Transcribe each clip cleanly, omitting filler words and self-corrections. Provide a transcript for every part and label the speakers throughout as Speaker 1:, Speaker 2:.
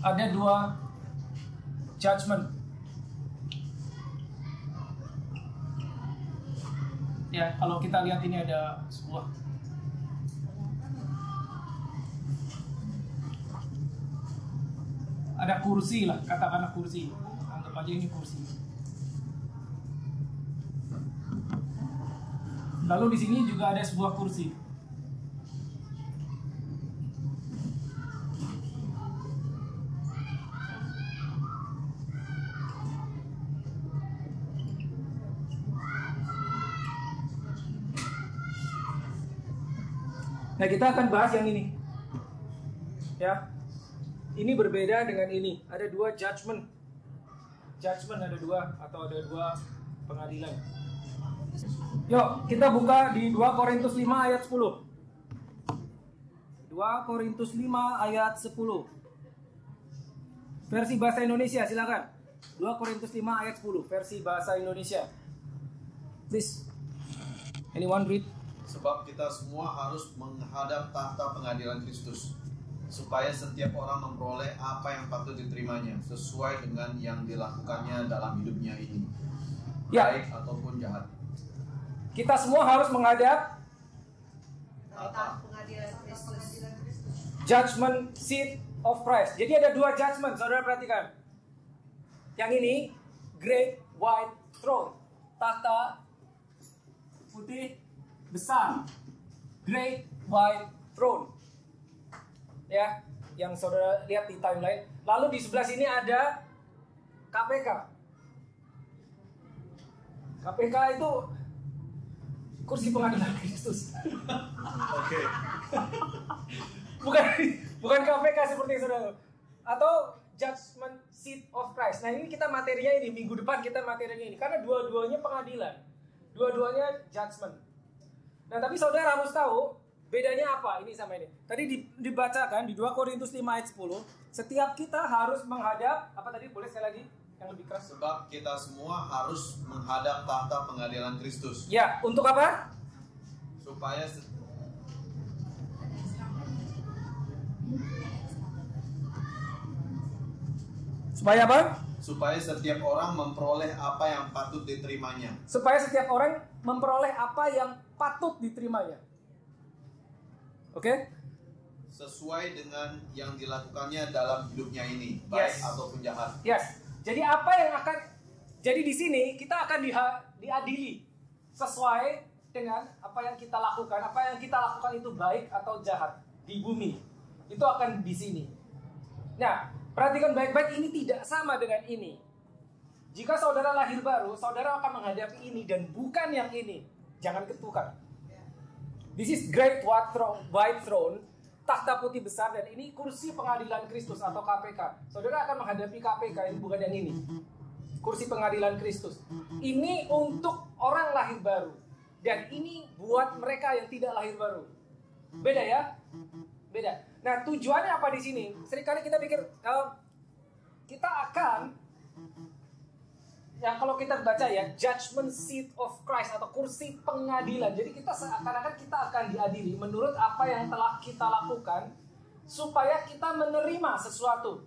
Speaker 1: ada dua judgment. Ya, kalau kita lihat ini ada sebuah ada kursi lah, katakanlah kursi. Anggap aja ini kursi. Lalu di sini juga ada sebuah kursi. Nah, kita akan bahas yang ini. Ya. Ini berbeda dengan ini. Ada dua judgment. Judgment ada dua atau ada dua pengadilan. Yuk, kita buka di 2 Korintus 5 ayat 10. 2 Korintus 5 ayat 10. Versi bahasa Indonesia, silakan. 2 Korintus 5 ayat 10, versi bahasa Indonesia. Please. Anyone read?
Speaker 2: Sebab kita semua harus menghadap tahta pengadilan Kristus, supaya setiap orang memperoleh apa yang patut diterimanya, sesuai dengan yang dilakukannya dalam hidupnya ini,
Speaker 1: Ya.
Speaker 2: baik ataupun jahat.
Speaker 1: Kita semua harus menghadap
Speaker 3: tahta pengadilan Kristus.
Speaker 1: judgment seat of Christ. Jadi ada dua judgment, saudara perhatikan. Yang ini, great white throne, tahta putih besar, great white throne. Ya, yang saudara lihat di timeline. Lalu di sebelah sini ada KPK. KPK itu kursi pengadilan Kristus.
Speaker 2: Oke.
Speaker 1: bukan KPK seperti yang saudara, atau judgment seat of Christ. Nah, ini kita materinya ini, minggu depan kita materinya ini, karena dua-duanya pengadilan, dua-duanya judgment. Nah, tapi saudara harus tahu bedanya apa ini sama ini. Tadi dibacakan di 2 Korintus 5 ayat 10, setiap kita harus menghadap, apa tadi, boleh sekali lagi yang lebih keras?
Speaker 2: Sebab kita semua harus menghadap tahta pengadilan Kristus.
Speaker 1: Ya, untuk apa?
Speaker 2: Supaya
Speaker 1: Supaya apa?
Speaker 2: supaya setiap orang memperoleh apa yang patut diterimanya.
Speaker 1: Supaya setiap orang memperoleh apa yang patut diterimanya. Oke?
Speaker 2: Sesuai dengan yang dilakukannya dalam hidupnya ini, baik
Speaker 1: Yes.
Speaker 2: ataupun jahat.
Speaker 1: Yes. Jadi apa yang akan jadi di sini kita akan diadili sesuai dengan apa yang kita lakukan. Apa yang kita lakukan itu baik atau jahat di bumi. Itu akan di sini. Nah, perhatikan baik-baik, ini tidak sama dengan ini. Jika saudara lahir baru, saudara akan menghadapi ini dan bukan yang ini. Jangan ketukar. This is great white throne, takhta putih besar, dan ini kursi pengadilan Kristus atau KPK. Saudara akan menghadapi KPK, ini bukan yang ini. Kursi pengadilan Kristus. Ini untuk orang lahir baru. Dan ini buat mereka yang tidak lahir baru. Beda ya? Beda. Nah, tujuannya apa di sini? Seringkali kita pikir kita akan, ya kalau kita baca ya, judgment seat of Christ atau kursi pengadilan. Jadi kita seakan-akan kita akan diadili menurut apa yang telah kita lakukan supaya kita menerima sesuatu.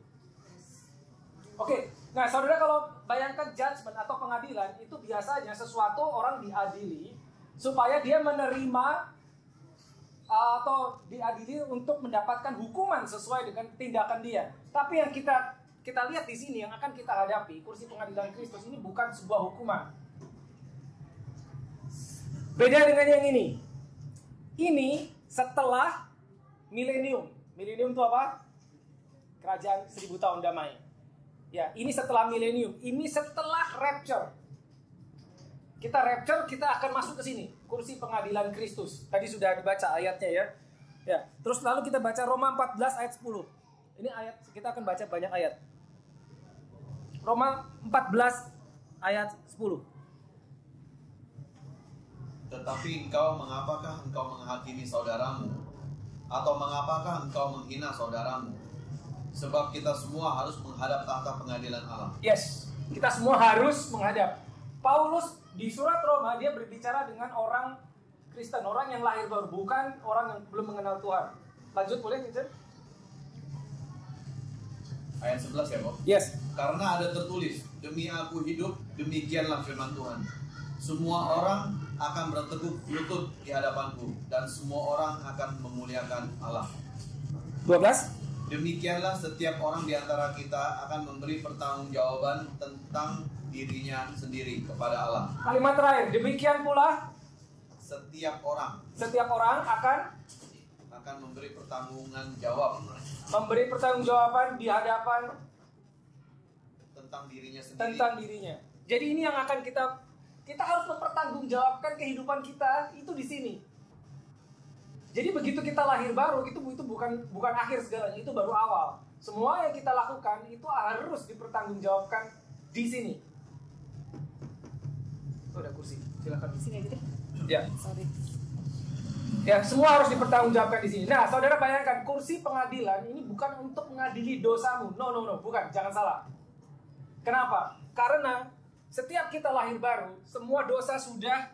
Speaker 1: Oke, nah saudara, kalau bayangkan judgment atau pengadilan, itu biasanya sesuatu orang diadili supaya dia menerima atau diadili untuk mendapatkan hukuman sesuai dengan tindakan dia. Tapi yang kita lihat di sini, yang akan kita hadapi, kursi pengadilan Kristus ini bukan sebuah hukuman. Beda dengan yang ini. Ini setelah milenium. Milenium itu apa? Kerajaan 1000 tahun damai. Ya, ini setelah milenium. Ini setelah rapture. Kita rapture, kita akan masuk ke sini, kursi pengadilan Kristus. Tadi sudah dibaca ayatnya ya. Ya, terus lalu kita baca Roma 14 ayat 10. Ini ayat, kita akan baca banyak ayat. Roma 14 ayat 10.
Speaker 2: Tetapi mengapakah engkau menghakimi saudaramu? Atau mengapakah engkau menghina saudaramu? Sebab kita semua harus menghadap tahta pengadilan Allah.
Speaker 1: Yes, kita semua harus menghadap. Paulus di surat Roma, dia berbicara dengan orang Kristen, orang yang lahir baru, bukan orang yang belum mengenal Tuhan. Lanjut boleh, Vincent?
Speaker 2: Ayat 11 ya, Bob?
Speaker 1: Yes.
Speaker 2: Karena ada tertulis, demi aku hidup, demikianlah firman Tuhan. Semua orang akan bertekuk lutut di hadapanku, dan semua orang akan memuliakan Allah.
Speaker 1: 12.
Speaker 2: Demikianlah setiap orang di antara kita akan memberi pertanggungjawaban tentang dirinya sendiri kepada Allah.
Speaker 1: Kalimat terakhir, demikian pula
Speaker 2: Setiap orang
Speaker 1: setiap orang akan
Speaker 2: memberi pertanggungan jawab
Speaker 1: memberi pertanggungjawaban di hadapan
Speaker 2: tentang dirinya sendiri.
Speaker 1: tentang dirinya. Jadi ini yang akan kita harus mempertanggungjawabkan kehidupan kita itu di sini. Jadi begitu kita lahir baru itu bukan akhir segalanya, itu baru awal. Semua yang kita lakukan itu harus dipertanggungjawabkan di sini. Oh, ada kursi, silakan di sini aja deh. Ya, sorry. Ya, semua harus dipertanggungjawabkan di sini. Nah, saudara bayangkan kursi pengadilan ini bukan untuk mengadili dosamu. No, bukan, jangan salah. Kenapa? Karena setiap kita lahir baru, semua dosa sudah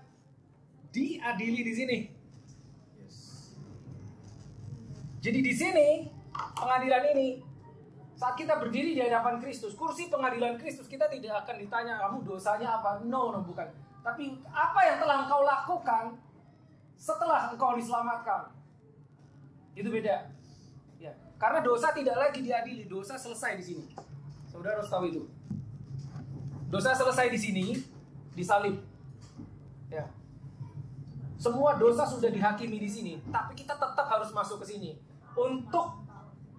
Speaker 1: diadili di sini. Jadi di sini pengadilan ini, saat kita berdiri di hadapan Kristus, kursi pengadilan Kristus, kita tidak akan ditanya kamu dosanya apa. No, bukan. Tapi apa yang telah engkau lakukan setelah engkau diselamatkan, itu beda. Ya, karena dosa tidak lagi diadili, dosa selesai di sini. Saudara harus tahu itu. Dosa selesai di sini, disalib. Ya. Semua dosa sudah dihakimi di sini, tapi kita tetap harus masuk ke sini untuk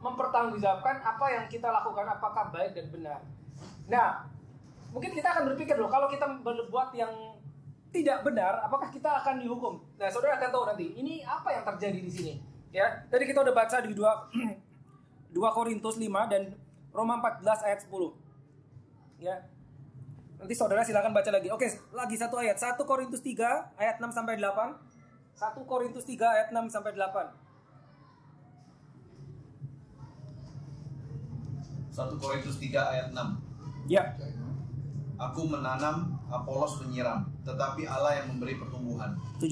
Speaker 1: mempertanggungjawabkan apa yang kita lakukan, apakah baik dan benar. Nah, mungkin kita akan berpikir loh, kalau kita berbuat yang tidak benar, apakah kita akan dihukum? Nah, saudara akan tahu nanti, ini apa yang terjadi di sini. Ya, tadi kita udah baca di 2 Korintus 5 dan Roma 14 ayat 10. Ya. Nanti saudara silakan baca lagi. Oke, lagi satu ayat. 1 Korintus 3 ayat 6 sampai 8. 1 Korintus 3 ayat 6 sampai 8.
Speaker 2: 1 Korintus 3 ayat 6.
Speaker 1: Ya.
Speaker 2: Aku menanam, Apolos menyiram, tetapi Allah yang memberi pertumbuhan.
Speaker 1: 7.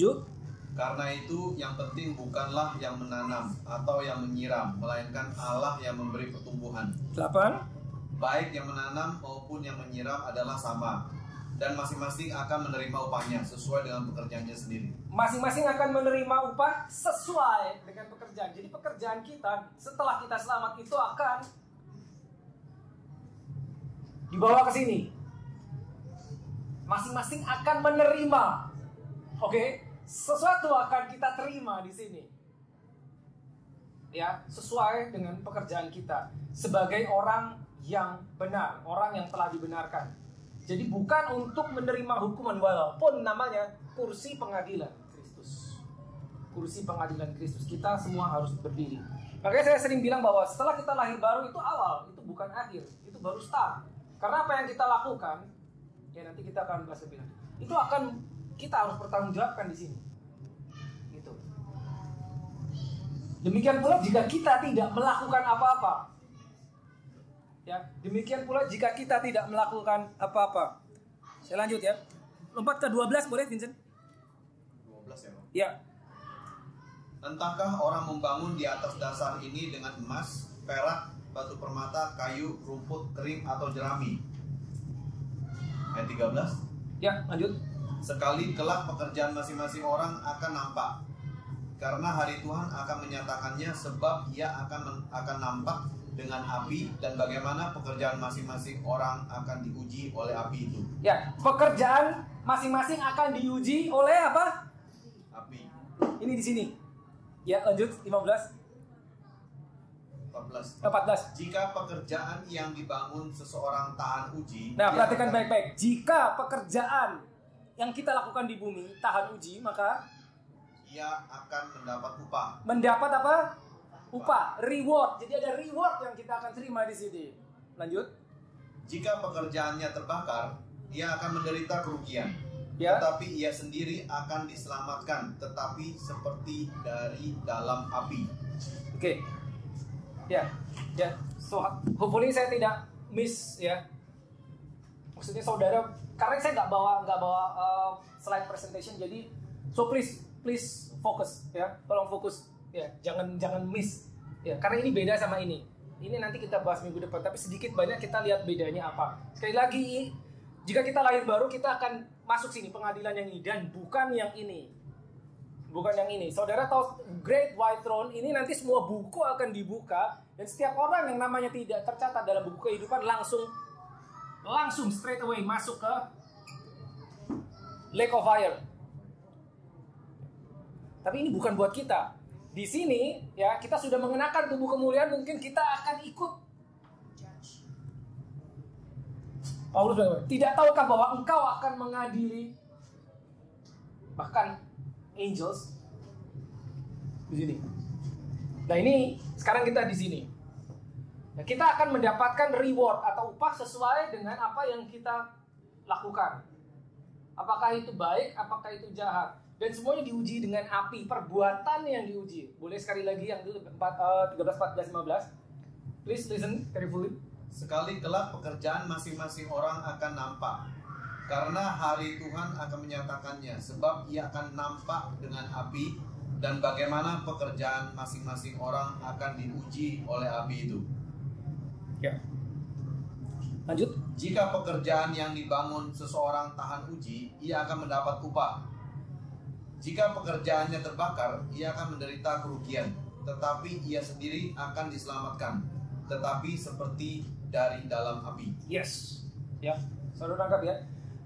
Speaker 2: Karena itu yang penting bukanlah yang menanam atau yang menyiram, melainkan Allah yang memberi pertumbuhan.
Speaker 1: 8.
Speaker 2: Baik yang menanam maupun yang menyiram adalah sama, dan masing-masing akan menerima upahnya sesuai dengan pekerjaannya sendiri.
Speaker 1: Masing-masing akan menerima upah sesuai dengan pekerjaan. Jadi pekerjaan kita setelah kita selamat itu akan dibawa ke sini. Masing-masing akan menerima. Oke? Sesuatu akan kita terima di sini. Ya, sesuai dengan pekerjaan kita sebagai orang yang benar, orang yang telah dibenarkan. Jadi bukan untuk menerima hukuman, walaupun namanya kursi pengadilan Kristus. Kursi pengadilan Kristus, kita semua harus berdiri. Makanya saya sering bilang bahwa setelah kita lahir baru itu awal, itu bukan akhir, itu baru start. Karena apa yang kita lakukan, ya nanti kita akan bahas lebih lanjut, itu akan kita harus bertanggungjawabkan di sini. Gitu. Demikian pula jika kita tidak melakukan apa-apa. Ya, demikian pula jika kita tidak melakukan apa-apa. Saya lanjut ya. Lompat ke 12 boleh, Vincent?
Speaker 2: 12 ya, Bang?
Speaker 1: Ya.
Speaker 2: Entahkah orang membangun di atas dasar ini dengan emas, perak, batu permata, kayu, rumput, kering, atau jerami? Ayat 13.
Speaker 1: Ya, lanjut.
Speaker 2: Sekali kelak pekerjaan masing-masing orang akan nampak, karena hari Tuhan akan menyatakannya, sebab ia akan nampak dengan api, dan bagaimana pekerjaan masing-masing orang akan diuji oleh api itu.
Speaker 1: Ya, pekerjaan masing-masing akan diuji oleh apa?
Speaker 2: Api.
Speaker 1: Ini di sini. Ya, lanjut 15. 14.
Speaker 2: Jika pekerjaan yang dibangun seseorang tahan uji.
Speaker 1: Nah, perhatikan baik-baik. Jika pekerjaan yang kita lakukan di bumi tahan uji, maka
Speaker 2: ia akan mendapat upah.
Speaker 1: Mendapat apa? Upah, reward. Jadi ada reward yang kita akan terima di sini. Lanjut.
Speaker 2: Jika pekerjaannya terbakar, ia akan menderita kerugian.
Speaker 1: Ya.
Speaker 2: Tetapi ia sendiri akan diselamatkan, tetapi seperti dari dalam api.
Speaker 1: Oke. Ya. So hopefully saya tidak miss ya. Maksudnya saudara, karena saya nggak bawa slide presentation, jadi so please fokus ya. Tolong fokus ya. Jangan miss ya. Karena ini beda sama ini Ini nanti kita bahas minggu depan, tapi sedikit banyak kita lihat bedanya apa. Sekali lagi, jika kita lahir baru, kita akan masuk sini, pengadilan yang ini, dan bukan yang ini. Bukan yang ini. Saudara tahu Great White Throne ini nanti semua buku akan dibuka, dan setiap orang yang namanya tidak tercatat dalam buku kehidupan langsung straight away masuk ke Lake of Fire. Tapi ini bukan buat kita. Di sini ya kita sudah mengenakan tubuh kemuliaan, mungkin kita akan ikut. Paulus bilang, tidak tahukah bahwa engkau akan mengadili bahkan angels di sini. Nah ini sekarang kita di sini. Nah, kita akan mendapatkan reward atau upah sesuai dengan apa yang kita lakukan. Apakah itu baik, apakah itu jahat. Dan semuanya diuji dengan api, perbuatan yang diuji. Boleh sekali lagi yang dulu 13, 14, 15. Please listen carefully.
Speaker 2: Sekali kelak pekerjaan masing-masing orang akan nampak. Karena hari Tuhan akan menyatakannya. Sebab ia akan nampak dengan api. Dan bagaimana pekerjaan masing-masing orang akan diuji oleh api itu.
Speaker 1: Ya. Lanjut.
Speaker 2: Jika pekerjaan yang dibangun seseorang tahan uji, ia akan mendapat upah. Jika pekerjaannya terbakar, ia akan menderita kerugian, tetapi ia sendiri akan diselamatkan, tetapi seperti dari dalam api.
Speaker 1: Yes. Ya, saudara tangkap ya.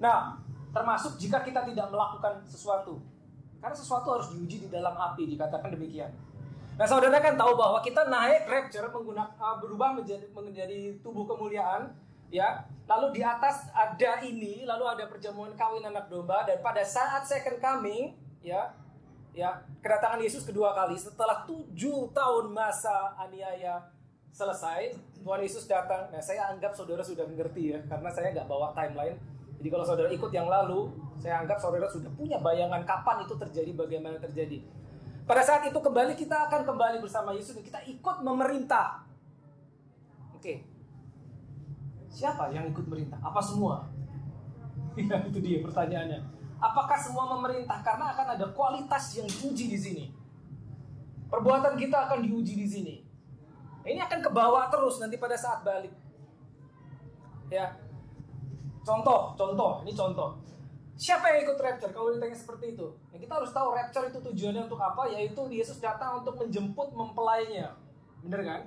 Speaker 1: Nah, termasuk jika kita tidak melakukan sesuatu. Karena sesuatu harus diuji di dalam api, dikatakan demikian. Nah, saudara kan tahu bahwa kita naik rapture berubah menjadi tubuh kemuliaan, ya. Lalu di atas ada ini, lalu ada perjamuan kawin anak domba, dan pada saat second coming, ya, kedatangan Yesus kedua kali setelah 7 tahun masa aniaya selesai, Tuhan Yesus datang. Nah, saya anggap saudara sudah mengerti ya, karena saya nggak bawa timeline. Jadi kalau saudara ikut yang lalu, saya anggap saudara sudah punya bayangan kapan itu terjadi, bagaimana terjadi. Pada saat itu kembali kita akan kembali bersama Yesus dan kita ikut memerintah. Oke. Siapa yang ikut merintah? Apa semua? Ya, itu dia pertanyaannya. Apakah semua memerintah? Karena akan ada kualitas yang diuji di sini. Perbuatan kita akan diuji di sini. Ini akan kebawa terus nanti pada saat balik. Ya. Contoh. Siapa yang ikut rapture? Kalau ditanya seperti itu, ya kita harus tahu rapture itu tujuannya untuk apa? Yaitu Yesus datang untuk menjemput mempelainya. Bener kan?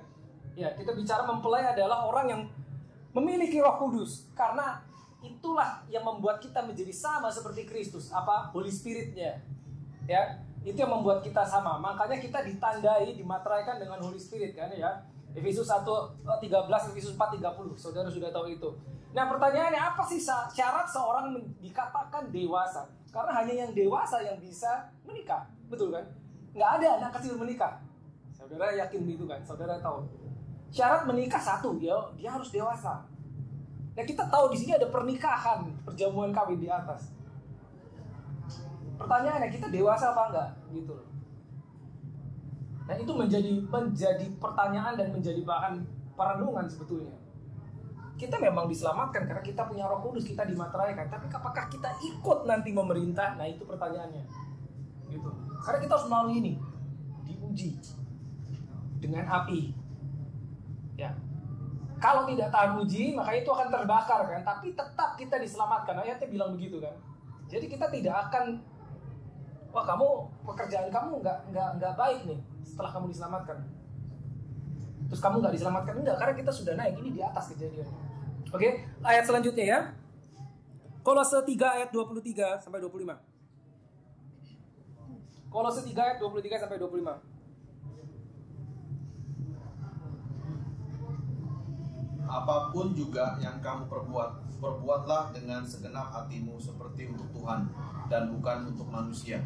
Speaker 1: Ya, kita bicara mempelai adalah orang yang memiliki Roh Kudus. Karena itulah yang membuat kita menjadi sama seperti Kristus. Apa? Holy Spirit-nya. Ya, itu yang membuat kita sama. Makanya kita ditandai, dimateraikan dengan Holy Spirit kan ya. Efesus 1:13, Efesus 4:30. Saudara sudah tahu itu. Nah, pertanyaannya apa sih syarat seorang dikatakan dewasa? Karena hanya yang dewasa yang bisa menikah. Betul kan? Nggak ada anak kecil menikah. Saudara yakin itu kan? Saudara tahu. Syarat menikah satu, dia harus dewasa. Nah, kita tahu di sini ada pernikahan, perjamuan kawin di atas. Pertanyaannya, kita dewasa apa enggak? Gitu loh. Nah, itu menjadi pertanyaan dan menjadi bahan perenungan sebetulnya. Kita memang diselamatkan karena kita punya Roh Kudus, kita dimateraikan. Tapi apakah kita ikut nanti memerintah? Nah, itu pertanyaannya. Gitu. Karena kita harus melalui ini, diuji dengan api. Ya. Kalau tidak tahan uji, maka itu akan terbakar kan. Tapi tetap kita diselamatkan. Ayatnya bilang begitu kan. Jadi kita tidak akan, wah kamu pekerjaan kamu nggak baik nih setelah kamu diselamatkan. Terus kamu nggak diselamatkan, enggak, karena kita sudah naik. Ini di atas kejadiannya. Oke, ayat selanjutnya ya. Kolose 3 ayat 23 sampai 25. Kolose 3 ayat 23 sampai 25.
Speaker 2: Apapun juga yang kamu perbuatlah dengan segenap hatimu seperti untuk Tuhan dan bukan untuk manusia.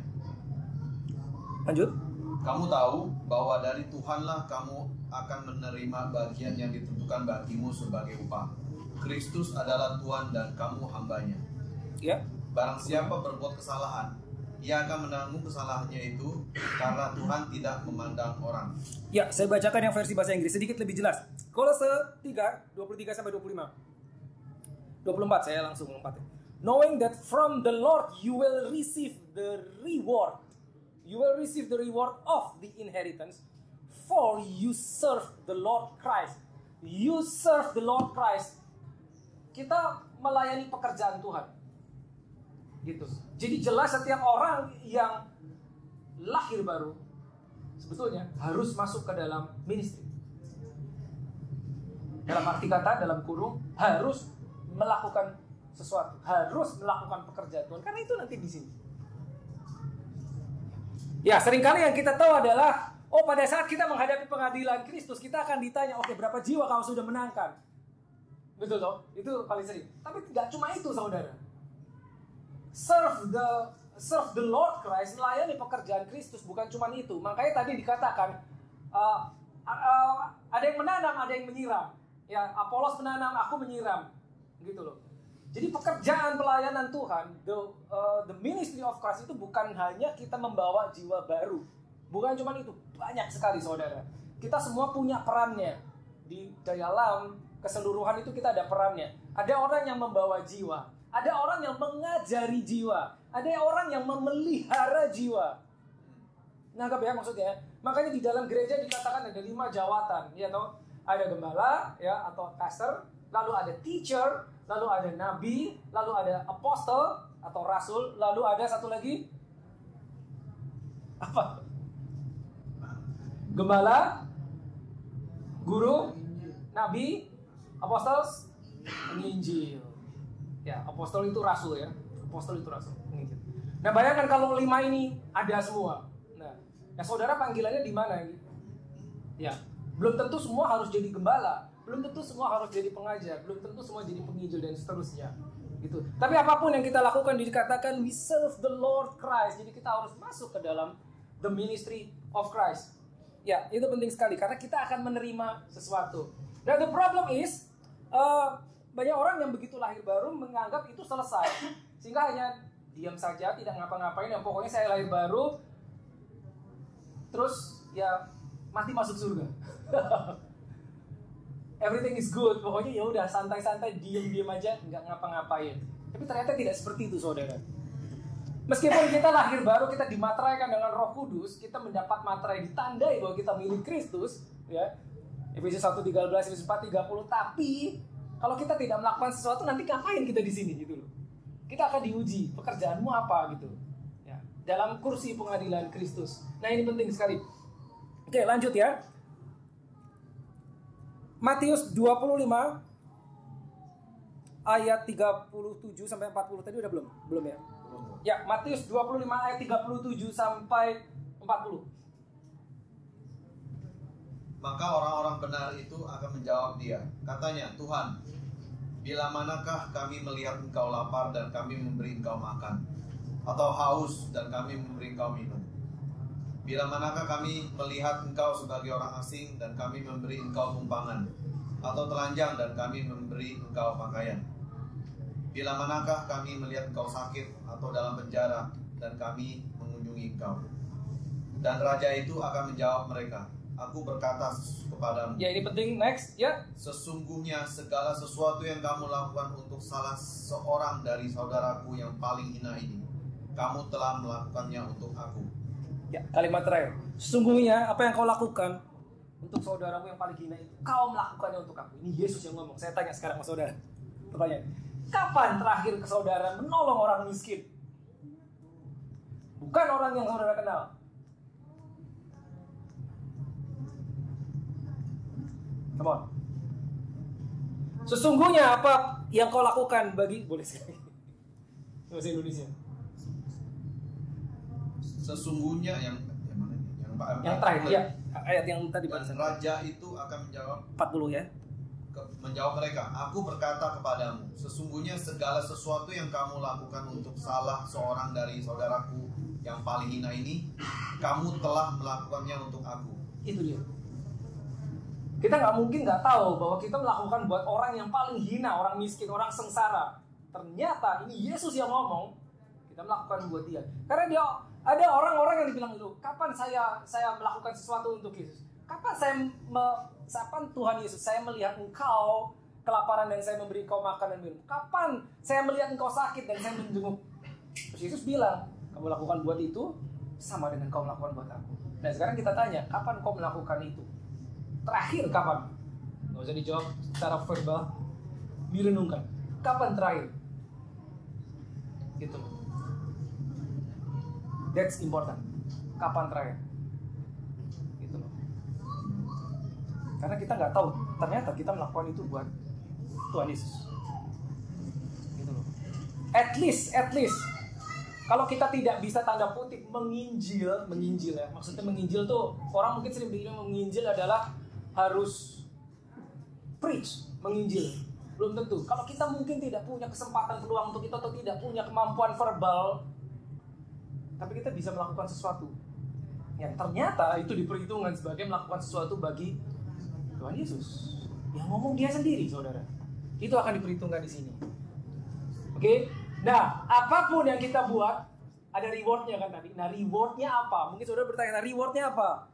Speaker 1: Lanjut.
Speaker 2: Kamu tahu bahwa dari Tuhanlah kamu akan menerima bagian yang ditentukan bagimu sebagai upah. Kristus adalah Tuhan dan kamu hambanya.
Speaker 1: Ya.
Speaker 2: Barang siapa berbuat kesalahan, ia akan menanggung kesalahannya itu karena Tuhan tidak memandang orang.
Speaker 1: Ya, saya bacakan yang versi bahasa Inggris sedikit lebih jelas. Kolose 3, 23 sampai 25. 24 saya langsung lompat. Knowing that from the Lord you will receive the reward. You will receive the reward of the inheritance, for you serve the Lord Christ. you serve the Lord Christ. Kita melayani pekerjaan Tuhan. Gitu. Jadi jelas setiap orang yang lahir baru sebetulnya harus masuk ke dalam ministry. Dalam arti kata, dalam kurung, harus melakukan sesuatu, harus melakukan pekerjaan Tuhan. Karena itu nanti di sini. Ya, seringkali yang kita tahu adalah, pada saat kita menghadapi pengadilan Kristus, kita akan ditanya, oke, berapa jiwa kau sudah menangkan? Betul toh? Itu paling sering. Tapi tidak cuma itu, saudara. Serve the Lord Christ, melayani pekerjaan Kristus, bukan cuma itu. Makanya tadi dikatakan, ada yang menanam, ada yang menyiram. Ya, Apolos menanam, aku menyiram, gitu loh. Jadi pekerjaan pelayanan Tuhan, the ministry of Christ itu bukan hanya kita membawa jiwa baru, bukan cuma itu, banyak sekali saudara. Kita semua punya perannya di dalam keseluruhan itu, kita ada perannya. Ada orang yang membawa jiwa, ada orang yang mengajari jiwa, ada orang yang memelihara jiwa. Nangkap ya maksudnya? Makanya di dalam gereja dikatakan ada 5 jawatan, ya toh? Ada gembala, ya, atau pastor, lalu ada teacher, lalu ada nabi, lalu ada apostle atau rasul, lalu ada satu lagi apa? Gembala, guru, nabi, apostle, penginjil. Ya, apostle itu rasul ya. Apostle itu rasul, penginjil. Nah, bayangkan kalau 5 ini ada semua. Nah, saudara panggilannya di mana? Ya. Belum tentu semua harus jadi gembala, belum tentu semua harus jadi pengajar, belum tentu semua jadi penginjil dan seterusnya. Gitu. Tapi apapun yang kita lakukan dikatakan we serve the Lord Christ. Jadi kita harus masuk ke dalam the ministry of Christ. Ya, itu penting sekali karena kita akan menerima sesuatu. Nah, the problem is banyak orang yang begitu lahir baru menganggap itu selesai. Sehingga hanya diam saja, tidak ngapa-ngapain. Yang pokoknya saya lahir baru, terus ya mati masuk surga. Everything is good, pokoknya ya udah santai-santai, diam-diam aja, nggak ngapa-ngapain. Tapi ternyata tidak seperti itu, saudara. Meskipun kita lahir baru, kita dimateraikan dengan Roh Kudus, kita mendapat materai ditandai bahwa kita milik Kristus, ya. Efesus 1:13, Efesus 4:30. Tapi kalau kita tidak melakukan sesuatu, nanti ngapain kita di sini gitu loh? Kita akan diuji, pekerjaanmu apa gitu. Ya, dalam kursi pengadilan Kristus. Nah, ini penting sekali. Oke, lanjut ya. Matius 25 ayat 37 sampai 40 tadi udah belum? Belum ya? Ya, Matius 25 ayat 37 sampai 40.
Speaker 2: Maka orang-orang benar itu akan menjawab dia. Katanya, Tuhan, bila manakah kami melihat engkau lapar dan kami memberi engkau makan, atau haus dan kami memberi engkau minum? Bila manakah kami melihat engkau sebagai orang asing dan kami memberi engkau tumpangan, atau telanjang dan kami memberi engkau pakaian? Bila manakah kami melihat engkau sakit atau dalam penjara dan kami mengunjungi engkau? Dan raja itu akan menjawab mereka, aku berkata kepadamu.
Speaker 1: Ya, ini penting, next ya.
Speaker 2: Sesungguhnya segala sesuatu yang kamu lakukan untuk salah seorang dari saudaraku yang paling hina ini, kamu telah melakukannya untuk aku.
Speaker 1: Ya, kalimat terakhir. Sesungguhnya apa yang kau lakukan untuk saudaramu yang paling hina itu, kau melakukannya untuk aku. Ini Yesus yang ngomong. Saya tanya sekarang sama saudara. Pertanyaan. Kapan terakhir ke saudara menolong orang miskin? Bukan orang yang saudara kenal. Come on. Sesungguhnya apa yang kau lakukan bagi, boleh sekali bahasa Indonesia.
Speaker 2: Sesungguhnya yang mana?
Speaker 1: Yang terakhir ya, ayat yang tadi
Speaker 2: dan raja itu akan menjawab
Speaker 1: 40 ya.
Speaker 2: Menjawab mereka, aku berkata kepadamu, sesungguhnya segala sesuatu yang kamu lakukan untuk salah seorang dari saudaraku yang paling hina ini, kamu telah melakukannya untuk aku.
Speaker 1: Itu dia. Kita nggak mungkin nggak tahu bahwa kita melakukan buat orang yang paling hina, orang miskin, orang sengsara. Ternyata ini Yesus yang ngomong, kita melakukan buat dia. Karena dia ada orang-orang yang dibilang dulu, kapan saya melakukan sesuatu untuk Yesus? Kapan Tuhan Yesus, saya melihat engkau kelaparan dan saya memberi engkau makan dan minum? Kapan saya melihat engkau sakit dan saya menjenguk? Terus Yesus bilang, kamu lakukan buat itu sama dengan kau melakukan buat aku. Nah sekarang kita tanya, kapan kau melakukan itu? Terakhir kapan? Nggak usah dijawab secara verbal, direnungkan. Kapan terakhir? Gitu. That's important. Kapan terakhir? Gitu loh. Karena kita nggak tahu, ternyata kita melakukan itu buat Tuhan Yesus. Gitu loh. At least kalau kita tidak bisa tanda kutip menginjil ya. Maksudnya menginjil tuh orang mungkin sering bilang menginjil adalah harus preach, menginjil. Belum tentu. Kalau kita mungkin tidak punya kesempatan peluang untuk itu atau tidak punya kemampuan verbal, tapi kita bisa melakukan sesuatu yang ternyata itu diperhitungkan sebagai melakukan sesuatu bagi Tuhan Yesus. Yang ngomong dia sendiri, saudara. Itu akan diperhitungkan di sini. Oke? Nah, apapun yang kita buat, ada rewardnya kan tadi. Nah, rewardnya apa? Mungkin saudara bertanya, nah rewardnya apa?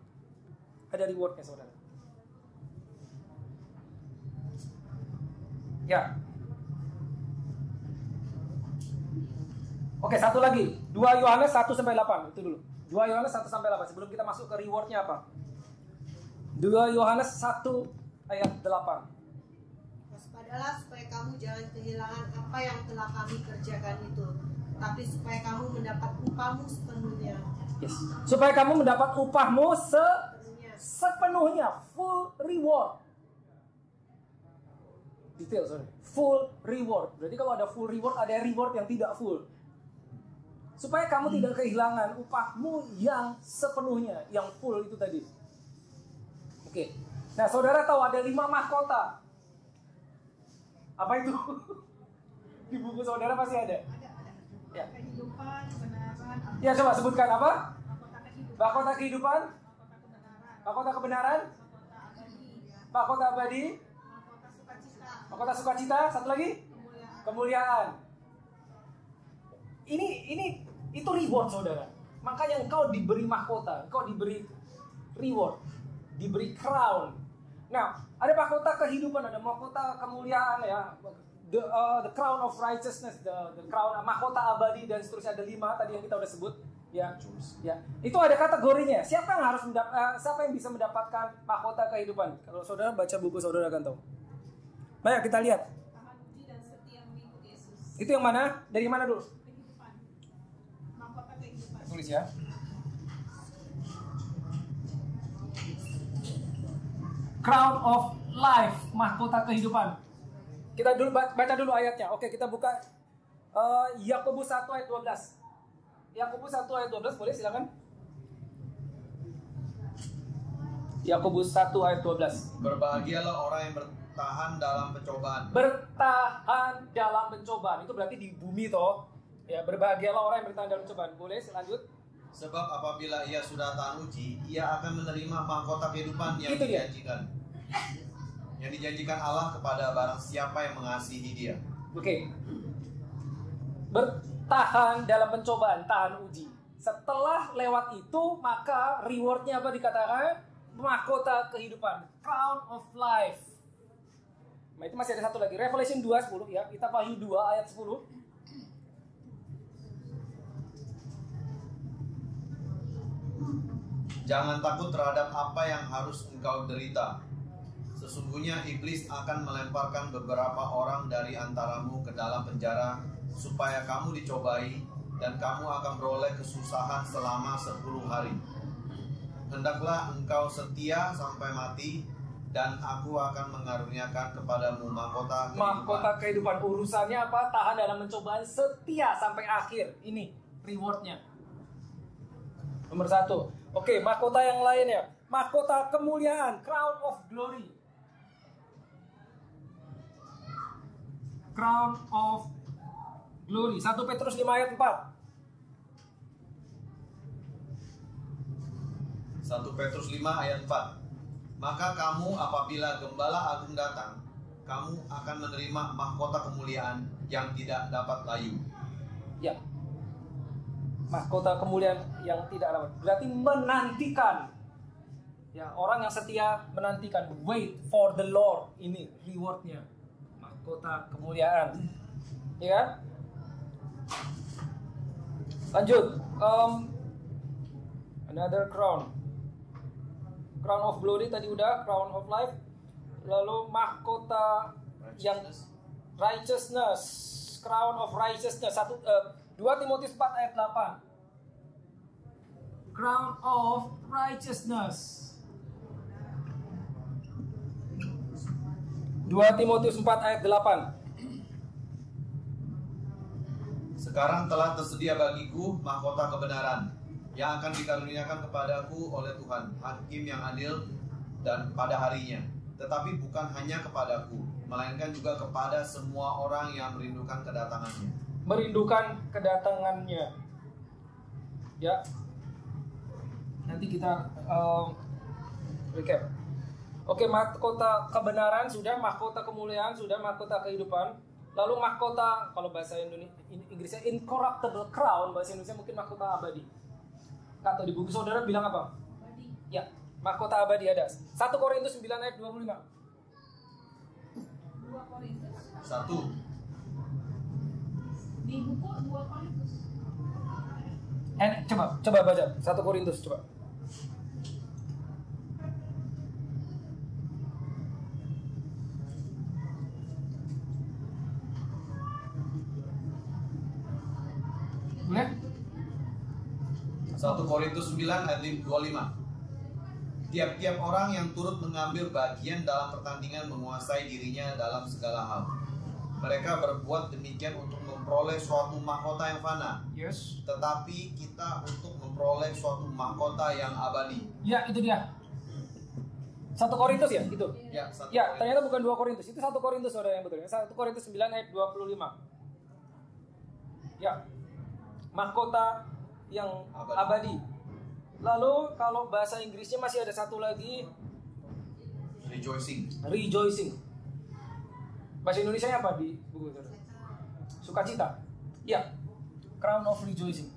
Speaker 1: Ada rewardnya, saudara. Ya. Oke, satu lagi. 2 Yohanes 1-8. Itu dulu. 2 Yohanes 1-8. Sebelum kita masuk ke rewardnya apa? 2 Yohanes 1 ayat 8.
Speaker 3: Waspadalah supaya kamu jangan kehilangan apa yang telah kami kerjakan itu, tapi supaya kamu mendapat upahmu sepenuhnya.
Speaker 1: Yes. Supaya kamu mendapat upahmu sepenuhnya. Full reward. Detail, sorry. Full reward. Berarti kalau ada full reward, ada reward yang tidak full. Supaya kamu tidak kehilangan upahmu yang sepenuhnya, yang full itu tadi. Oke. Nah, saudara tahu ada 5 mahkota. Apa itu? Di buku saudara pasti ada. Ya.
Speaker 3: Kehidupan, kebenaran.
Speaker 1: Ya, coba sebutkan apa?
Speaker 3: Mahkota kehidupan.
Speaker 1: Mahkota kehidupan. Mahkota kebenaran. Mahkota abadi.
Speaker 3: Mahkota sukacita.
Speaker 1: Mahkota sukacita. Satu lagi? Kemuliaan. Ini itu reward, saudara. Makanya engkau diberi mahkota, engkau diberi reward, diberi crown. Nah, ada mahkota kehidupan, ada mahkota kemuliaan ya, the crown of righteousness, the crown mahkota abadi dan seterusnya, ada 5 tadi yang kita udah sebut. Ya, ya. Itu ada kategorinya. Siapa yang bisa mendapatkan mahkota kehidupan? Kalau saudara baca buku saudara akan tahu. Baik, kita lihat.
Speaker 3: Tahan uji dan setia mengikuti Yesus.
Speaker 1: Itu yang mana? Dari mana dulu?
Speaker 3: Kehidupan. Mahkota kehidupan.
Speaker 1: Tulis ya. Crown of life, mahkota kehidupan. Kita dulu baca dulu ayatnya. Oke, kita buka Yakobus 1 ayat 12. Yakobus 1 ayat 12, boleh silakan. Yakobus 1 ayat 12.
Speaker 2: Berbahagialah orang yang bertahan dalam pencobaan.
Speaker 1: Bertahan dalam pencobaan. Itu berarti di bumi toh. Ya, berbahagialah orang yang bertahan dalam pencobaan. Boleh lanjut.
Speaker 2: Sebab apabila ia sudah tahan uji, ia akan menerima mahkota kehidupan yang
Speaker 1: Itu dia.
Speaker 2: dijanjikan. Yang dijanjikan Allah kepada barang siapa yang mengasihi dia.
Speaker 1: Oke. Bertahan dalam pencobaan, tahan uji. Setelah lewat itu, maka rewardnya apa dikatakan? Mahkota kehidupan, crown of life. Nah, itu masih ada satu lagi. Revelation 2:10 ya. Kita Wahyu 2 ayat 10.
Speaker 2: Jangan takut terhadap apa yang harus engkau derita. Sesungguhnya iblis akan melemparkan beberapa orang dari antaramu ke dalam penjara supaya kamu dicobai dan kamu akan beroleh kesusahan selama 10 hari. Hendaklah engkau setia sampai mati dan aku akan mengaruniakan kepadamu mahkota kehidupan.
Speaker 1: Mahkota kehidupan. Urusannya apa? Tahan dalam pencobaan, setia sampai akhir. Ini rewardnya. Nomor 1. Oke, mahkota yang lainnya. Mahkota kemuliaan, crown of glory. Crown of glory. 1 Petrus 5 ayat 4.
Speaker 2: 1 Petrus 5 ayat 4. Maka kamu apabila Gembala Agung datang, kamu akan menerima mahkota kemuliaan yang tidak dapat layu.
Speaker 1: Ya. Mahkota kemuliaan yang tidak dapat. Berarti menantikan. Ya, orang yang setia menantikan. Wait for the Lord. Ini rewardnya. Mahkota kemuliaan. Ya kan? Lanjut. Another crown. Crown of glory tadi udah. Crown of life. lalu mahkota yang righteousness, crown of righteousness. 2 Timotius 4 ayat 8. Crown of righteousness. 2 Timotius 4 ayat 8.
Speaker 2: Sekarang telah tersedia bagiku mahkota kebenaran yang akan dikaruniakan kepadaku oleh Tuhan, Hakim yang adil dan pada harinya. Tetapi bukan hanya kepadaku, melainkan juga kepada semua orang yang merindukan kedatangannya.
Speaker 1: Merindukan kedatangannya. Ya. Nanti kita recap. Oke, mahkota kebenaran sudah, mahkota kemuliaan sudah, mahkota kehidupan. Lalu mahkota, kalau bahasa Inggrisnya incorruptible crown, bahasa Indonesia mungkin mahkota abadi. Atau di buku saudara bilang apa?
Speaker 4: Abadi.
Speaker 1: Ya, mahkota abadi ada. 1 Korintus 9 ayat 25.
Speaker 4: 2 Korintus.
Speaker 2: 1.
Speaker 4: Di buku 2 Korintus.
Speaker 1: Coba baca 1 Korintus coba. Boleh?
Speaker 2: 1 Korintus 9 ayat 25. Tiap-tiap orang yang turut mengambil bagian dalam pertandingan menguasai dirinya dalam segala hal. Mereka berbuat demikian untuk memperoleh suatu mahkota yang fana.
Speaker 1: Yes.
Speaker 2: Tetapi kita untuk memperoleh suatu mahkota yang abadi.
Speaker 1: Ya, itu dia. 1 Korintus ya, itu.
Speaker 2: Ya, 1
Speaker 1: Ya,
Speaker 2: Korintus.
Speaker 1: ternyata bukan 2 Korintus. Itu 1 Korintus saudara yang betul. 1 Korintus 9 ayat 25. Ya. Mahkota yang abadi. Lalu kalau bahasa Inggrisnya masih ada satu lagi, rejoicing. Bahasa Indonesianya apa di buku itu? Sukacita. Ya. Crown of rejoicing.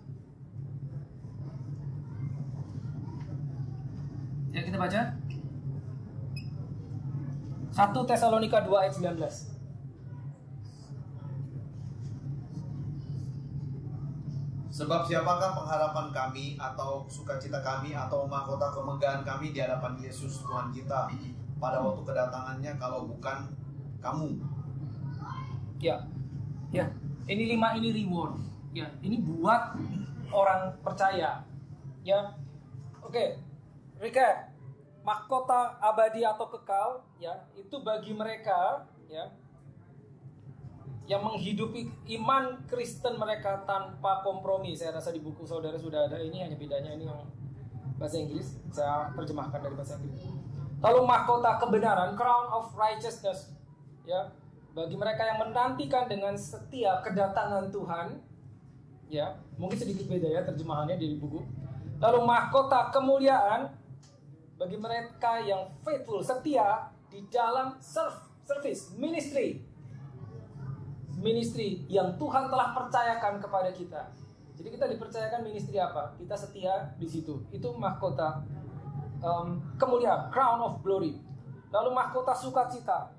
Speaker 1: Ya, kita baca 1 Tesalonika 2 ayat 19.
Speaker 2: Sebab siapakah pengharapan kami atau sukacita kami atau mahkota kemegahan kami di hadapan Yesus Tuhan kita pada waktu kedatangannya kalau bukan kamu?
Speaker 1: Ya. Ini 5 ini reward. Ya, ini buat orang percaya. Ya. Oke. Recap. Mahkota abadi atau kekal, ya, itu bagi mereka, ya, yang menghidupi iman Kristen mereka tanpa kompromi. Saya rasa di buku saudara sudah ada ini, hanya bedanya ini yang bahasa Inggris. Saya terjemahkan dari bahasa Inggris. Lalu mahkota kebenaran, crown of righteousness, ya, bagi mereka yang menantikan dengan setia kedatangan Tuhan, ya, mungkin sedikit beda ya terjemahannya di buku. Lalu mahkota kemuliaan bagi mereka yang faithful, setia di dalam service, ministry yang Tuhan telah percayakan kepada kita. Jadi kita dipercayakan ministry apa? Kita setia di situ. Itu mahkota kemuliaan, crown of glory. Lalu mahkota sukacita.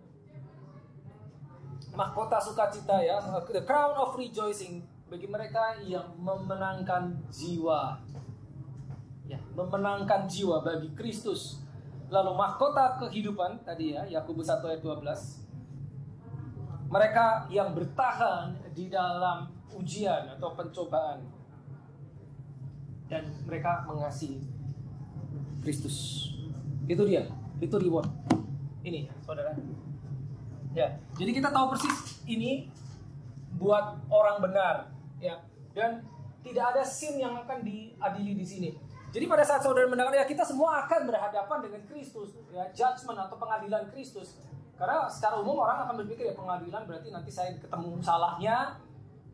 Speaker 1: Mahkota sukacita ya, the crown of rejoicing bagi mereka yang memenangkan jiwa. Ya, memenangkan jiwa bagi Kristus. Lalu mahkota kehidupan tadi ya, Yakobus 1 ayat 12. Mereka yang bertahan di dalam ujian atau pencobaan dan mereka mengasihi Kristus. Itu dia, itu reward. Ini saudara. Ya, jadi kita tahu persis ini buat orang benar, ya. Dan tidak ada sin yang akan diadili di sini. Jadi pada saat saudara mendengar, ya, kita semua akan berhadapan dengan Kristus, ya, judgment atau pengadilan Kristus. Karena secara umum orang akan berpikir ya pengadilan berarti nanti saya ketemu salahnya,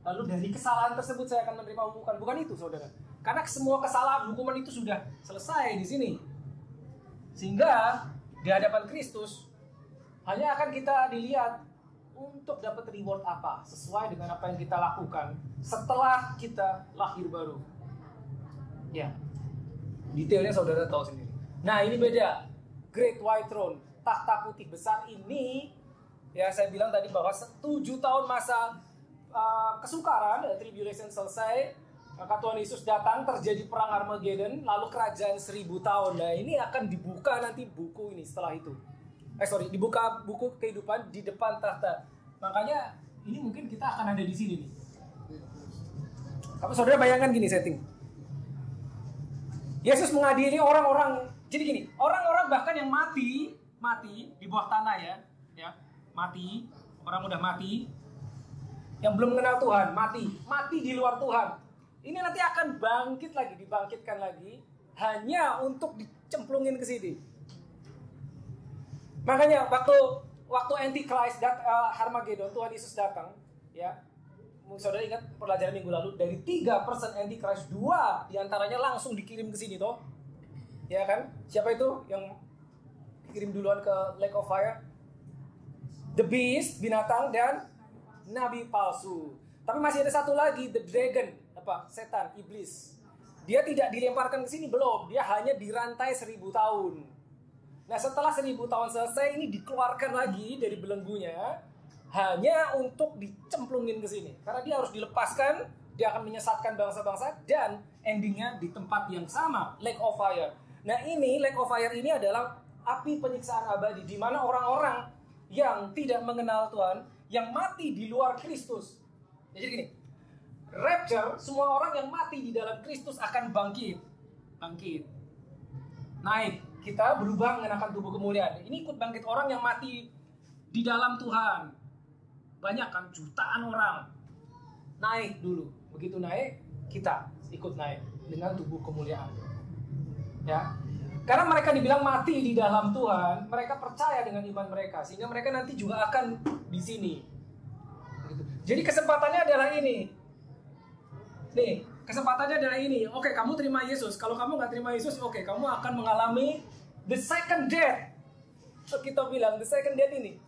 Speaker 1: lalu dari kesalahan tersebut saya akan menerima hukuman. Bukan itu saudara. Karena semua kesalahan hukuman itu sudah selesai di sini. Sehingga di hadapan Kristus hanya akan kita dilihat untuk dapat reward apa sesuai dengan apa yang kita lakukan setelah kita lahir baru. Ya, detailnya saudara tahu sendiri. Nah ini beda. Great White Throne, takhta putih besar ini, ya saya bilang tadi bahwa 7 tahun masa kesukaran, tribulation selesai, maka Tuhan Yesus datang, terjadi perang Armageddon, lalu kerajaan 1000 tahun. Nah ini akan dibuka nanti buku ini setelah itu. dibuka buku kehidupan di depan tahta. Makanya ini mungkin kita akan ada di sini nih. Kalau saudara bayangkan gini setting. Yesus mengadili orang-orang. Jadi gini, orang-orang bahkan yang mati di bawah tanah ya, mati, orang udah mati, yang belum mengenal Tuhan, mati di luar Tuhan. Ini nanti akan dibangkitkan lagi, hanya untuk dicemplungin ke sini. Makanya waktu Antichrist Harmageddon, Tuhan Yesus datang, ya. Saudara ingat pelajaran minggu lalu, dari 3 person Antichrist, 2 diantaranya langsung dikirim ke sini toh. Ya kan? Siapa itu yang dikirim duluan ke Lake of Fire? The Beast, binatang, dan nabi palsu. Tapi masih ada satu lagi, the dragon, setan, iblis. Dia tidak dilemparkan ke sini, belum. Dia hanya dirantai 1000 tahun. Nah, setelah 1000 tahun selesai, ini dikeluarkan lagi dari belenggunya, hanya untuk dicemplungin ke sini. Karena dia harus dilepaskan, dia akan menyesatkan bangsa-bangsa, dan endingnya di tempat yang sama, Lake of Fire. Nah, ini Lake of Fire ini adalah api penyiksaan abadi, di mana orang-orang yang tidak mengenal Tuhan, yang mati di luar Kristus. Jadi gini, rapture, semua orang yang mati di dalam Kristus akan bangkit. Naik, kita berubah mengenakan tubuh kemuliaan. Ini ikut bangkit orang yang mati di dalam Tuhan. Banyak kan, jutaan orang. Naik dulu. Begitu naik, kita ikut naik dengan tubuh kemuliaan. Ya. Karena mereka dibilang mati di dalam Tuhan, mereka percaya dengan iman mereka, sehingga mereka nanti juga akan di sini. Begitu. Jadi kesempatannya adalah ini. Nih, kesempatannya adalah ini. Oke, kamu terima Yesus. Kalau kamu nggak terima Yesus, oke, kamu akan mengalami the second death. So, kita bilang the second death ini.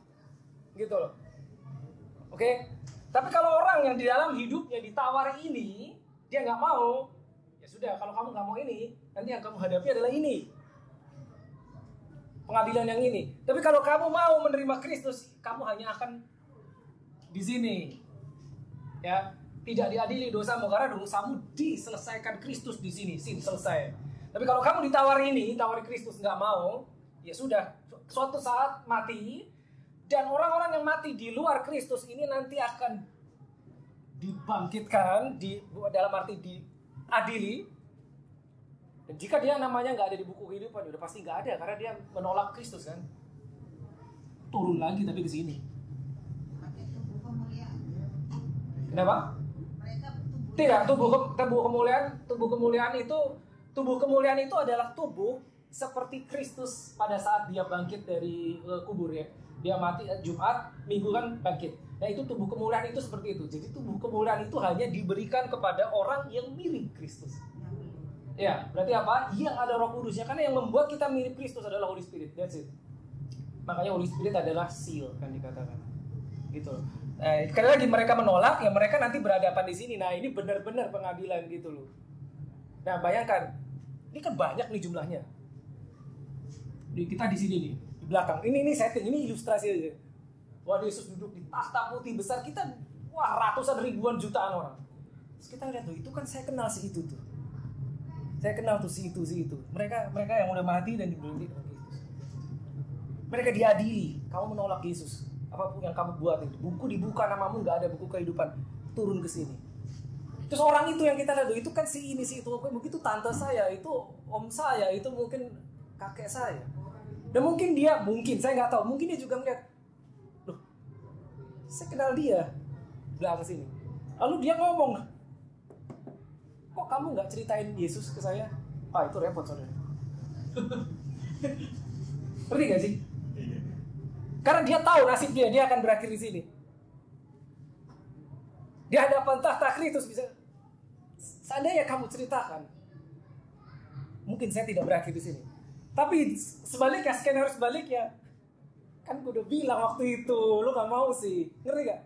Speaker 1: Gitu loh. Oke? Tapi kalau orang yang di dalam hidupnya ditawari ini, dia nggak mau, ya sudah, kalau kamu nggak mau ini, nanti yang kamu hadapi adalah ini. Pengadilan yang ini. Tapi kalau kamu mau menerima Kristus, kamu hanya akan di sini. Ya, tidak diadili dosamu karena dosamu diselesaikan Kristus di sini, selesai. Tapi kalau kamu ditawari Kristus nggak mau, ya sudah, suatu saat mati, dan orang-orang yang mati di luar Kristus ini nanti akan dibangkitkan, dalam arti diadili. Dan jika dia namanya nggak ada di buku kehidupan, udah pasti nggak ada, karena dia menolak Kristus kan. Turun lagi tapi ke sini. Kenapa? Tidak, tubuh kemuliaan itu adalah tubuh seperti Kristus pada saat dia bangkit dari kubur ya. Dia mati Jumat, Minggu kan bangkit. Nah, itu tubuh kemuliaan itu seperti itu. Jadi tubuh kemuliaan itu hanya diberikan kepada orang yang mirip Kristus. Ya, berarti apa? Yang ada Roh Kudusnya, karena yang membuat kita mirip Kristus adalah Holy Spirit. That's it. Makanya Holy Spirit adalah seal kan dikatakan. Gitu. Sekali lagi mereka menolak, ya mereka nanti berhadapan di sini. Nah, ini benar-benar pengadilan gitu loh. Nah, bayangkan, ini kan banyak nih jumlahnya. Kita di sini nih, di belakang. Ini setting, ini ilustrasi aja. Wah, Yesus duduk di tahta putih besar, kita ratusan ribuan jutaan orang. Terus kita lihat tuh, itu kan saya kenal si itu tuh. Saya kenal tuh si itu. Mereka yang udah mati dan dibeli sama Yesus. Mereka diadili, kamu menolak Yesus. Apapun yang kamu buat itu, buku dibuka namamu, nggak ada buku kehidupan, turun ke sini. Terus orang itu yang kita lihat, itu kan si ini, si itu, mungkin itu tante saya, itu om saya, itu mungkin kakek saya. Dan mungkin saya nggak tahu, mungkin dia juga melihat, loh, saya kenal dia, bilang ke sini. Lalu dia ngomong, kok kamu nggak ceritain Yesus ke saya? Ah, itu repot saudara. Ngerti nggak sih? Karena dia tahu nasib dia akan berakhir di sini. Di hadapan tahta Kristus bisa. Seandainya kamu ceritakan, mungkin saya tidak berakhir di sini. Tapi sebaliknya, skenario sebaliknya, kan gue udah bilang waktu itu, lu nggak mau sih, ngerti gak?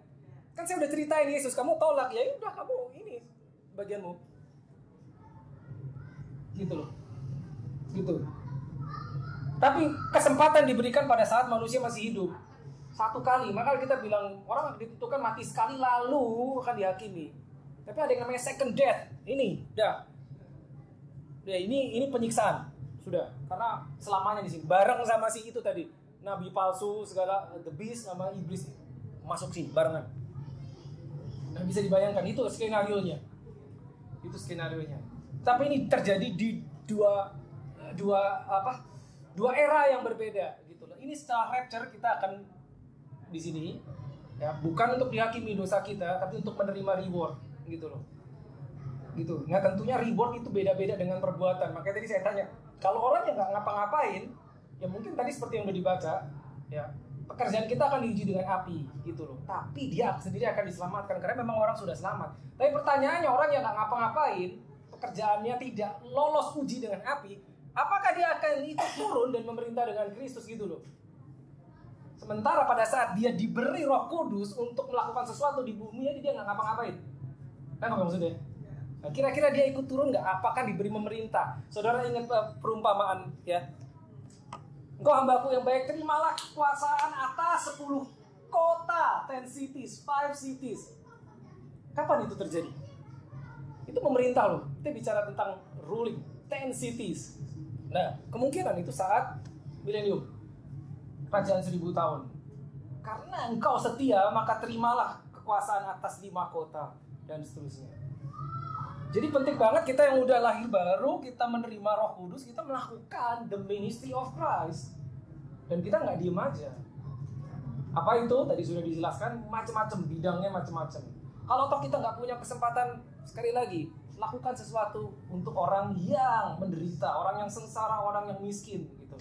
Speaker 1: Kan saya udah ceritain Yesus, kamu tolak, ya udah kamu ini bagianmu, gitu loh, gitu. Tapi kesempatan diberikan pada saat manusia masih hidup. Satu kali, maka kita bilang orang ditentukan mati sekali lalu akan dihakimi. Tapi ada yang namanya second death. Ini, ini penyiksaan. Sudah, karena selamanya di sini bareng sama si itu tadi. nabi palsu segala, the beast sama iblis masuk sini barengan. Nah, bisa dibayangkan itu skenarionya. Tapi ini terjadi di dua era yang berbeda gitu loh. Ini setelah rapture kita akan di sini ya, bukan untuk dihakimi dosa kita, tapi untuk menerima reward gitu loh. Gitu. Nah, tentunya reward itu beda-beda dengan perbuatan. Makanya tadi saya tanya, kalau orang yang nggak ngapa-ngapain, ya mungkin tadi seperti yang udah dibaca, ya pekerjaan kita akan diuji dengan api gitu loh. Tapi dia sendiri akan diselamatkan karena memang orang sudah selamat. Tapi pertanyaannya, orang yang nggak ngapa-ngapain, pekerjaannya tidak lolos uji dengan api, apakah dia akan ikut turun dan memerintah dengan Kristus gitu loh? Sementara pada saat dia diberi Roh Kudus untuk melakukan sesuatu di bumi, dia nggak ngapa-ngapain. Kan apa maksudnya? Nah, kira-kira dia ikut turun nggak? Apakah diberi memerintah? Saudara ingat perumpamaan ya? Engkau hambaku yang baik, terimalah kekuasaan atas 10 kota, 10 cities, 5 cities. Kapan itu terjadi? Itu pemerintah loh. Kita bicara tentang ruling, 10 cities. Nah, kemungkinan itu saat milenium, kerajaan 1000 tahun. Karena engkau setia, maka terimalah kekuasaan atas 5 kota dan seterusnya. Jadi penting banget kita yang udah lahir baru, kita menerima Roh Kudus, kita melakukan the ministry of Christ. Dan kita nggak diem aja. Apa itu? Tadi sudah dijelaskan, macam-macam, bidangnya macam-macam. Kalau toh kita nggak punya kesempatan, sekali lagi, lakukan sesuatu untuk orang yang menderita, orang yang sengsara, orang yang miskin, gitu.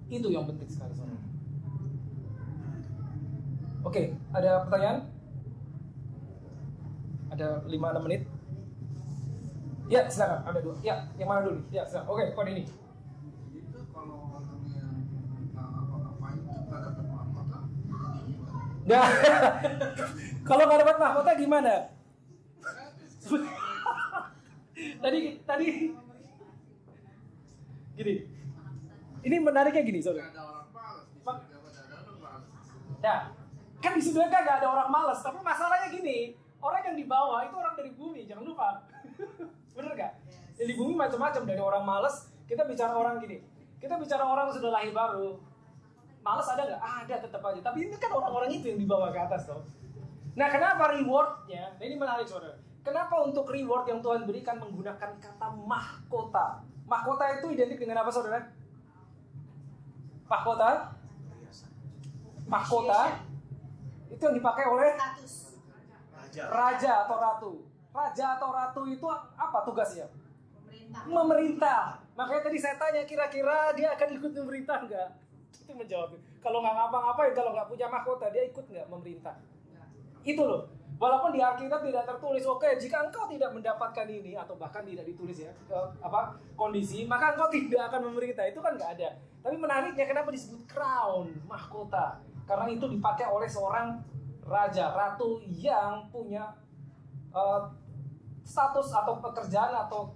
Speaker 1: Itu yang penting sekali, saudara. Oke, ada pertanyaan? Ada 5-6 menit. Ya, silakan. Ada 2. Ya, yang mana dulu? Ya, silakan. Oke, kode ini.
Speaker 5: Itu kalau orang yang apa-apain kita dapat mahkota.
Speaker 1: Nah, kalau nggak dapat mahkota gimana? tadi gini. Ini menariknya gini, saudara.
Speaker 5: Ada orang malas, ada orang malas.
Speaker 1: Nah, kan di surga nggak ada orang malas, tapi masalahnya gini, orang yang di bawah itu orang dari bumi, jangan lupa. Bener gak? Di bumi macam-macam, dari orang malas, kita bicara orang gini, kita bicara orang sudah lahir baru, malas ada nggak? Ada, tetap aja. Tapi ini kan orang-orang itu yang dibawa ke atas toh. Nah, kenapa rewardnya? Nah, ini menarik, saudara. Kenapa untuk reward yang Tuhan berikan menggunakan kata mahkota? Mahkota itu identik dengan apa, saudara? Mahkota? Mahkota itu yang dipakai oleh
Speaker 3: Status.
Speaker 1: raja atau ratu. Raja atau ratu itu apa tugasnya?
Speaker 3: Pemerintah.
Speaker 1: Memerintah. Makanya tadi saya tanya, kira-kira dia akan ikut memerintah nggak? Itu menjawab. Kalau nggak ngapa-ngapain, kalau nggak punya mahkota, dia ikut nggak memerintah? Itu loh. Walaupun di Alkitab tidak tertulis, oke, jika engkau tidak mendapatkan ini, atau bahkan tidak ditulis ya, kondisi, maka engkau tidak akan memerintah. Itu kan nggak ada. Tapi menariknya, kenapa disebut crown, mahkota? Karena itu dipakai oleh seorang raja, ratu yang punya status atau pekerjaan atau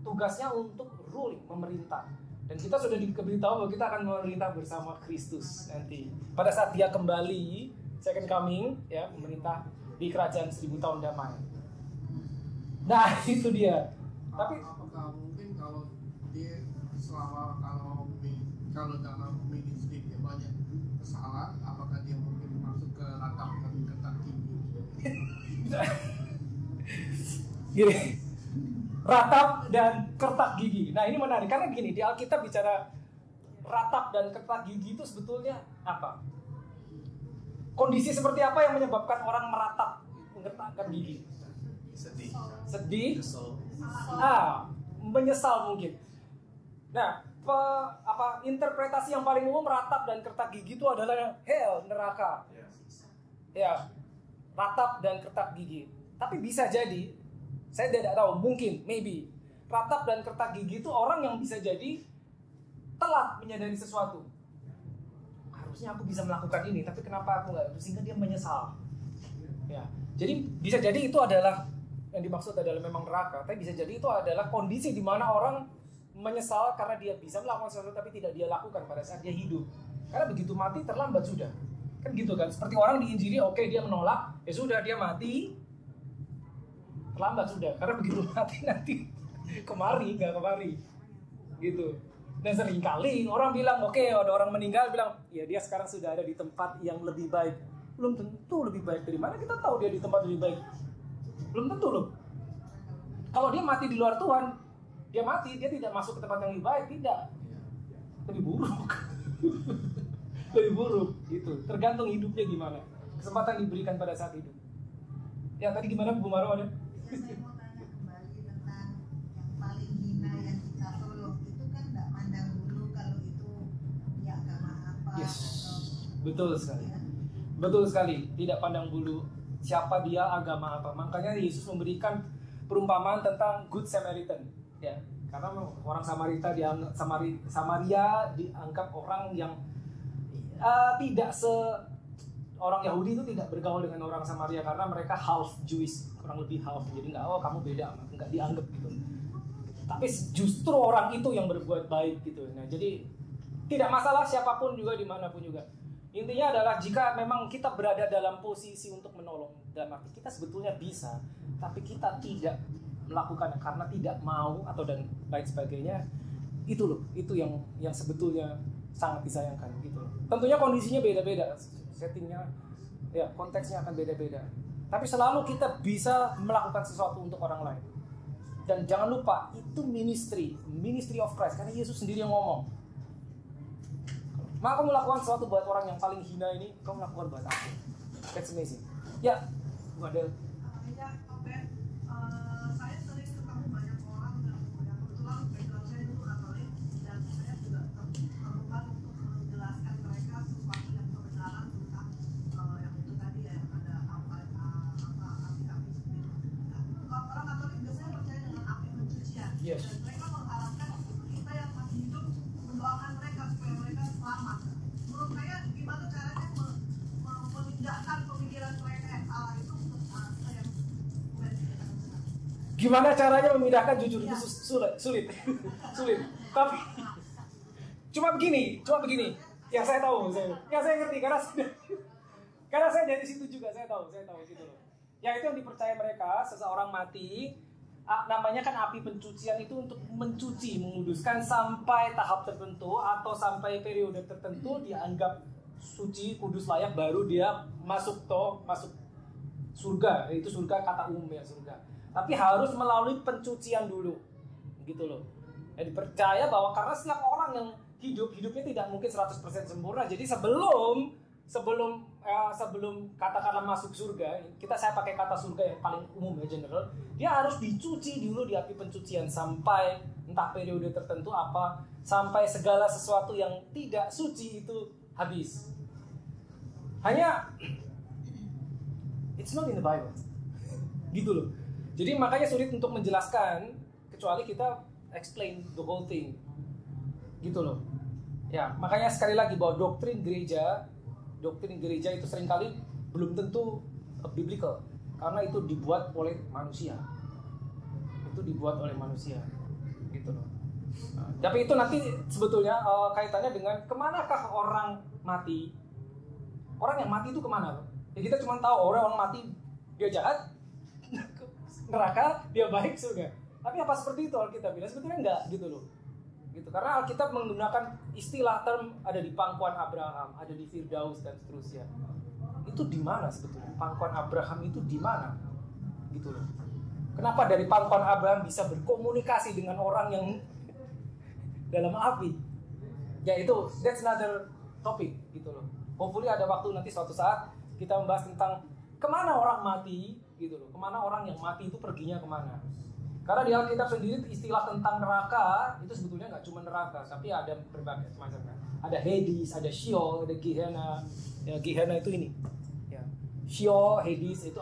Speaker 1: tugasnya untuk ruling, memerintah. Dan kita sudah diberitahu bahwa kita akan memerintah bersama Kristus nanti. Pada saat dia kembali, second coming, ya, memerintah di kerajaan 1000 tahun damai. Nah, itu dia. Tapi
Speaker 5: apakah mungkin kalau dia selama kalau dalam ministry dia banyak kesalahan, apakah dia mungkin masuk ke ratap dan ketat tinggi?
Speaker 1: Gini, ratap dan kertak gigi. Nah, ini menarik karena gini, di Alkitab bicara ratap dan kertak gigi itu sebetulnya apa? Kondisi seperti apa yang menyebabkan orang meratap, mengertakkan gigi? Sedih, menyesal mungkin. Nah, interpretasi yang paling umum ratap dan kertak gigi itu adalah hell, neraka. Ya, ratap dan kertak gigi. Tapi bisa jadi, saya tidak tahu, mungkin, maybe, ratap dan kertak gigi itu orang yang bisa jadi telat menyadari sesuatu. Harusnya aku bisa melakukan ini, tapi kenapa aku nggak? Sehingga dia menyesal. Ya, jadi bisa jadi itu adalah yang dimaksud adalah memang neraka, tapi bisa jadi itu adalah kondisi di mana orang menyesal karena dia bisa melakukan sesuatu tapi tidak dia lakukan pada saat dia hidup. Karena begitu mati terlambat sudah. Kan gitu kan? Seperti orang diinjili, oke, dia menolak, ya sudah dia mati. Terlambat sudah. Karena begitu mati nanti nggak kemari. Gitu. Dan seringkali orang bilang, oke, ada orang meninggal bilang, ya dia sekarang sudah ada di tempat yang lebih baik. Belum tentu lebih baik. Dari mana kita tahu dia di tempat lebih baik? Belum tentu loh. Kalau dia mati di luar Tuhan, dia mati, dia tidak masuk ke tempat yang lebih baik, tidak. Lebih buruk. Lebih buruk gitu. Tergantung hidupnya gimana. Kesempatan diberikan pada saat hidup. Ya tadi gimana Bu Maro ada?
Speaker 6: Saya mau tanya kembali tentang yang paling hina yang kita tolong itu kan tidak pandang dulu kalau itu ya agama apa
Speaker 1: Yes.
Speaker 6: atau
Speaker 1: Betul sekali.
Speaker 6: ya.
Speaker 1: Betul sekali. Tidak pandang bulu siapa dia, agama apa. Makanya Yesus memberikan perumpamaan tentang Good Samaritan. Ya, karena orang Samaria dianggap orang yang tidak orang Yahudi itu tidak bergaul dengan orang Samaria karena mereka half Jewish, kurang lebih half. Jadi kamu beda, nggak dianggap gitu. Tapi justru orang itu yang berbuat baik gitu. Nah, jadi tidak masalah siapapun juga dimanapun juga. Intinya adalah jika memang kita berada dalam posisi untuk menolong, dalam arti kita sebetulnya bisa, tapi kita tidak melakukannya karena tidak mau atau dan lain sebagainya. Itu loh, itu yang sebetulnya sangat disayangkan gitu loh. Tentunya kondisinya beda-beda, settingnya, ya konteksnya akan beda-beda. Tapi selalu kita bisa melakukan sesuatu untuk orang lain. Dan jangan lupa itu ministry of Christ, karena Yesus sendiri yang ngomong. Maka kamu melakukan sesuatu buat orang yang paling hina ini, kamu lakukan buat aku. That's amazing. Ya, ada.
Speaker 7: Ya, oke. Saya sering ketemu banyak orang yang kebetulan background saya itu Katolik dan saya juga terbuka untuk menjelaskan mereka sesuatu yang kebenaran tentang yang itu tadi ya, yang ada api-api seperti itu. Nah, orang Katolik biasanya percaya dengan api pencucian.
Speaker 1: Yes.
Speaker 7: Dan mereka mengharapkan kita yang masih hidup mendoakan mereka supaya mereka selamat. Menurut saya gimana caranya memindahkan pemikiran mereka yang salah itu untuk saya
Speaker 1: Gimana caranya memindahkan jujur itu sulit. Tapi cuma begini. Yang saya tahu, yang saya ngerti karena saya dari situ juga saya tahu gitu loh. Yang itu yang dipercaya mereka, seseorang mati, namanya kan api pencucian itu untuk mencuci, menguduskan sampai tahap tertentu atau sampai periode tertentu dianggap suci, kudus, layak, baru dia masuk surga. Itu surga kata umum ya, surga. Tapi harus melalui pencucian dulu, gitu loh. Ya, dipercaya bahwa karena setiap orang yang hidupnya tidak mungkin 100% sempurna. Jadi sebelum katakanlah masuk surga, saya pakai kata surga yang paling umum ya, general. Dia harus dicuci dulu di api pencucian sampai entah periode tertentu apa, sampai segala sesuatu yang tidak suci itu habis. Hanya it's not in the Bible. Gitu loh. Jadi makanya sulit untuk menjelaskan kecuali kita explain the whole thing. Gitu loh. Ya, makanya sekali lagi bahwa doktrin gereja itu seringkali belum tentu biblical karena itu dibuat oleh manusia. Gitu loh. Nah, tapi itu nanti sebetulnya kaitannya dengan kemanakah orang mati. Orang yang mati itu kemana? Ya kita cuma tahu orang mati dia jahat, neraka, dia baik, surga. Tapi apa seperti itu Alkitab bilang? Sebetulnya enggak gitu loh. Gitu. Karena Alkitab menggunakan istilah term ada di pangkuan Abraham, ada di Firdaus dan seterusnya. Itu di mana sebetulnya? Pangkuan Abraham itu di mana? Gitu loh. Kenapa dari pangkuan Abraham bisa berkomunikasi dengan orang yang dalam api? Ya itu, that's another topic gitu loh. Hopefully ada waktu nanti suatu saat kita membahas tentang kemana orang mati gitu loh. Kemana orang yang mati itu perginya kemana? Karena di Alkitab sendiri istilah tentang neraka itu sebetulnya nggak cuma neraka, tapi ada berbagai macam kan. Ada Hades, ada Sheol, ada Gehenna. Ya, Gehenna itu ini. Ya. Sheol, Hades itu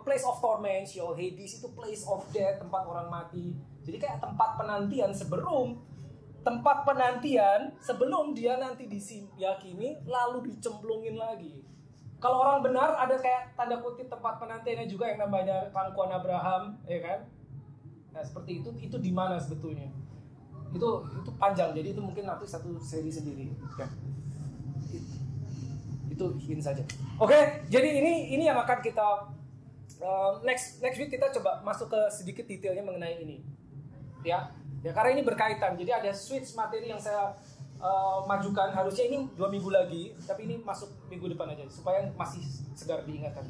Speaker 1: place of torment. Sheol, Hades itu place of death, tempat orang mati. Jadi kayak tempat penantian sebelum dia nanti diyakini lalu dicemplungin lagi. Kalau orang benar ada kayak tanda kutip tempat penantiannya juga yang namanya pangkuan Abraham, ya kan? Nah seperti itu di mana sebetulnya? Itu panjang, jadi itu mungkin nanti satu seri sendiri. Ya. Itu ini saja. Oke, jadi ini yang akan kita next week kita coba masuk ke sedikit detailnya mengenai ini, ya. Ya karena ini berkaitan, jadi ada switch materi yang saya majukan. Harusnya ini 2 minggu lagi, tapi ini masuk minggu depan aja supaya masih segar diingatkan.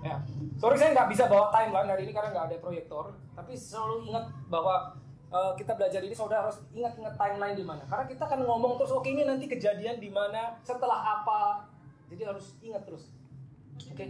Speaker 1: Ya, sorry saya nggak bisa bawa timeline hari ini karena nggak ada proyektor, tapi selalu ingat bahwa kita belajar ini saudara harus ingat-ingat timeline di mana. Karena kita akan ngomong terus, oke ini nanti kejadian di mana, setelah apa, jadi harus ingat terus. Oke.